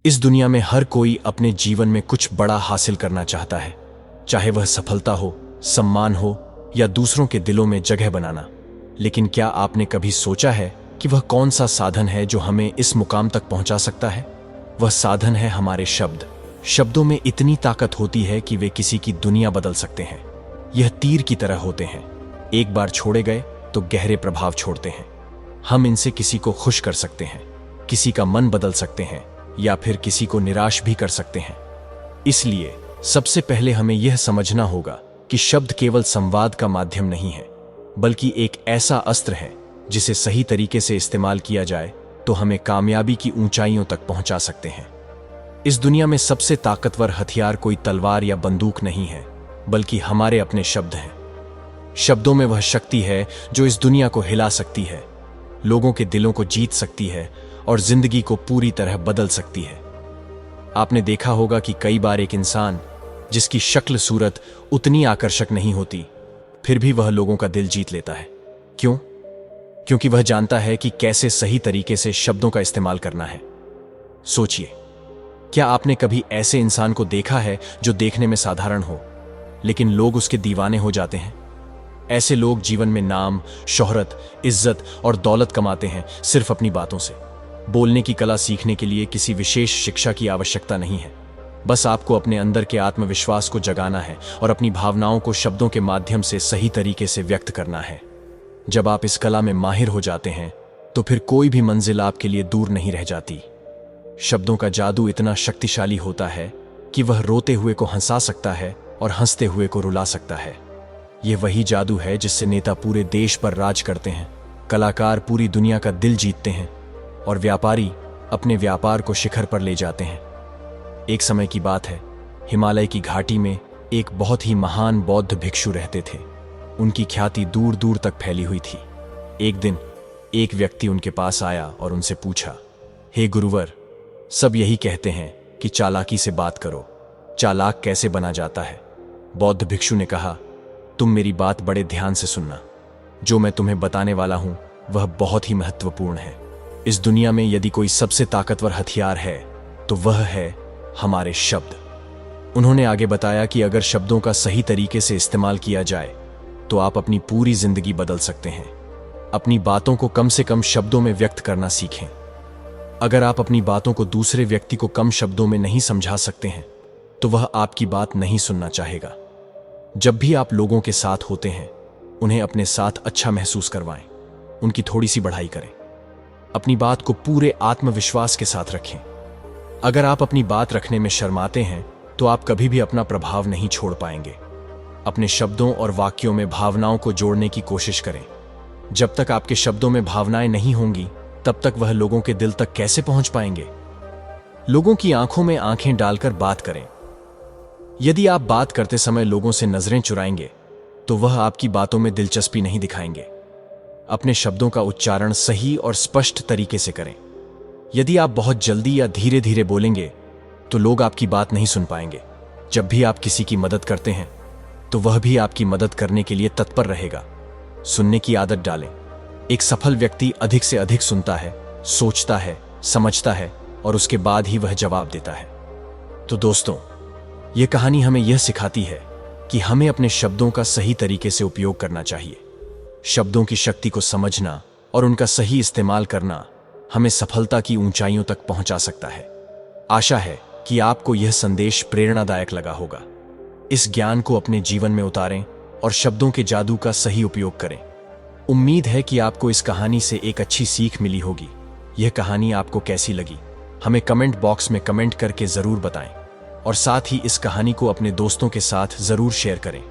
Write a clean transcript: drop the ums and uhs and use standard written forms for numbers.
इस दुनिया में हर कोई अपने जीवन में कुछ बड़ा हासिल करना चाहता है, चाहे वह सफलता हो, सम्मान हो या दूसरों के दिलों में जगह बनाना। लेकिन क्या आपने कभी सोचा है कि वह कौन सा साधन है जो हमें इस मुकाम तक पहुंचा सकता है? वह साधन है हमारे शब्द। शब्दों में इतनी ताकत होती है कि वे किसी की दुनिया बदल सकते हैं। यह तीर की तरह होते हैं, एक बार छोड़े गए तो गहरे प्रभाव छोड़ते हैं। हम इनसे किसी को खुश कर सकते हैं, किसी का मन बदल सकते हैं या फिर किसी को निराश भी कर सकते हैं। इसलिए सबसे पहले हमें यह समझना होगा कि शब्द केवल संवाद का माध्यम नहीं है, बल्कि एक ऐसा अस्त्र है जिसे सही तरीके से इस्तेमाल किया जाए तो हमें कामयाबी की ऊंचाइयों तक पहुंचा सकते हैं। इस दुनिया में सबसे ताकतवर हथियार कोई तलवार या बंदूक नहीं है, बल्कि हमारे अपने शब्द हैं। शब्दों में वह शक्ति है जो इस दुनिया को हिला सकती है, लोगों के दिलों को जीत सकती है और जिंदगी को पूरी तरह बदल सकती है। आपने देखा होगा कि कई बार एक इंसान जिसकी शक्ल सूरत उतनी आकर्षक नहीं होती, फिर भी वह लोगों का दिल जीत लेता है। क्यों? क्योंकि वह जानता है कि कैसे सही तरीके से शब्दों का इस्तेमाल करना है। सोचिए, क्या आपने कभी ऐसे इंसान को देखा है जो देखने में साधारण हो, लेकिन लोग उसके दीवाने हो जाते हैं? ऐसे लोग जीवन में नाम, शोहरत, इज्जत और दौलत कमाते हैं सिर्फ अपनी बातों से। बोलने की कला सीखने के लिए किसी विशेष शिक्षा की आवश्यकता नहीं है। बस आपको अपने अंदर के आत्मविश्वास को जगाना है और अपनी भावनाओं को शब्दों के माध्यम से सही तरीके से व्यक्त करना है। जब आप इस कला में माहिर हो जाते हैं तो फिर कोई भी मंजिल आपके लिए दूर नहीं रह जाती। शब्दों का जादू इतना शक्तिशाली होता है कि वह रोते हुए को हंसा सकता है और हंसते हुए को रुला सकता है। यह वही जादू है जिससे नेता पूरे देश पर राज करते हैं, कलाकार पूरी दुनिया का दिल जीतते हैं और व्यापारी अपने व्यापार को शिखर पर ले जाते हैं। एक समय की बात है, हिमालय की घाटी में एक बहुत ही महान बौद्ध भिक्षु रहते थे। उनकी ख्याति दूर दूर तक फैली हुई थी। एक दिन एक व्यक्ति उनके पास आया और उनसे पूछा, हे गुरुवर, सब यही कहते हैं कि चालाकी से बात करो, चालाक कैसे बना जाता है? बौद्ध भिक्षु ने कहा, तुम मेरी बात बड़े ध्यान से सुनना। जो मैं तुम्हें बताने वाला हूं वह बहुत ही महत्वपूर्ण है। इस दुनिया में यदि कोई सबसे ताकतवर हथियार है तो वह है हमारे शब्द। उन्होंने आगे बताया कि अगर शब्दों का सही तरीके से इस्तेमाल किया जाए तो आप अपनी पूरी जिंदगी बदल सकते हैं। अपनी बातों को कम से कम शब्दों में व्यक्त करना सीखें। अगर आप अपनी बातों को दूसरे व्यक्ति को कम शब्दों में नहीं समझा सकते हैं तो वह आपकी बात नहीं सुनना चाहेगा। जब भी आप लोगों के साथ होते हैं, उन्हें अपने साथ अच्छा महसूस करवाएं, उनकी थोड़ी सी बढ़ाई करें। अपनी बात को पूरे आत्मविश्वास के साथ रखें। अगर आप अपनी बात रखने में शर्माते हैं तो आप कभी भी अपना प्रभाव नहीं छोड़ पाएंगे। अपने शब्दों और वाक्यों में भावनाओं को जोड़ने की कोशिश करें। जब तक आपके शब्दों में भावनाएं नहीं होंगी, तब तक वह लोगों के दिल तक कैसे पहुंच पाएंगे? लोगों की आंखों में आंखें डालकर बात करें। यदि आप बात करते समय लोगों से नजरें चुराएंगे तो वह आपकी बातों में दिलचस्पी नहीं दिखाएंगे। अपने शब्दों का उच्चारण सही और स्पष्ट तरीके से करें। यदि आप बहुत जल्दी या धीरे धीरे बोलेंगे तो लोग आपकी बात नहीं सुन पाएंगे। जब भी आप किसी की मदद करते हैं तो वह भी आपकी मदद करने के लिए तत्पर रहेगा। सुनने की आदत डालें। एक सफल व्यक्ति अधिक से अधिक सुनता है, सोचता है, समझता है और उसके बाद ही वह जवाब देता है। तो दोस्तों, यह कहानी हमें यह सिखाती है कि हमें अपने शब्दों का सही तरीके से उपयोग करना चाहिए। शब्दों की शक्ति को समझना और उनका सही इस्तेमाल करना हमें सफलता की ऊंचाइयों तक पहुंचा सकता है। आशा है कि आपको यह संदेश प्रेरणादायक लगा होगा। इस ज्ञान को अपने जीवन में उतारें और शब्दों के जादू का सही उपयोग करें। उम्मीद है कि आपको इस कहानी से एक अच्छी सीख मिली होगी। यह कहानी आपको कैसी लगी, हमें कमेंट बॉक्स में कमेंट करके जरूर बताएं और साथ ही इस कहानी को अपने दोस्तों के साथ जरूर शेयर करें।